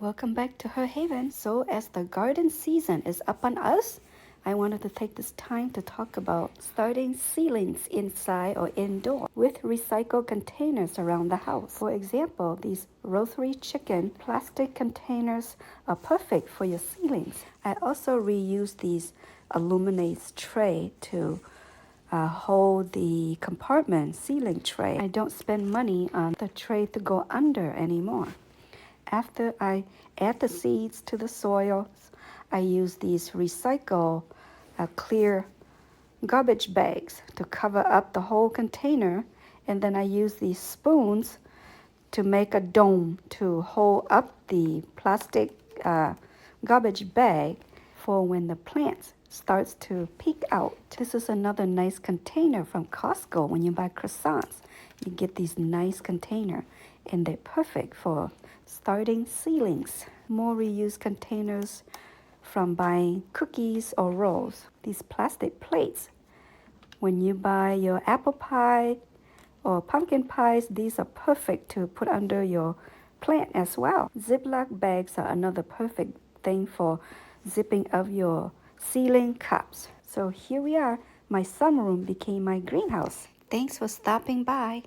Welcome back to Her Haven. So, as the garden season is upon us, I wanted to take this time to talk about starting seedlings inside or indoor with recycled containers around the house. For example, these rotisserie chicken plastic containers are perfect for your seedlings. I also reuse these aluminum tray to hold the compartment seedling tray. I don't spend money on the tray to go under anymore. After I add the seeds to the soil, I use these recycle clear garbage bags to cover up the whole container, and then I use these spoons to make a dome to hold up the plastic garbage bag for when the plants starts to peek out. This is another nice container from Costco. When you buy croissants, you get these nice container, and they're perfect for starting seedlings. More reused containers from buying cookies or rolls. These plastic plates. When you buy your apple pie or pumpkin pies, these are perfect to put under your plant as well. Ziploc bags are another perfect thing for zipping up your seedling cups. So here we are. My sunroom became my greenhouse. Thanks for stopping by.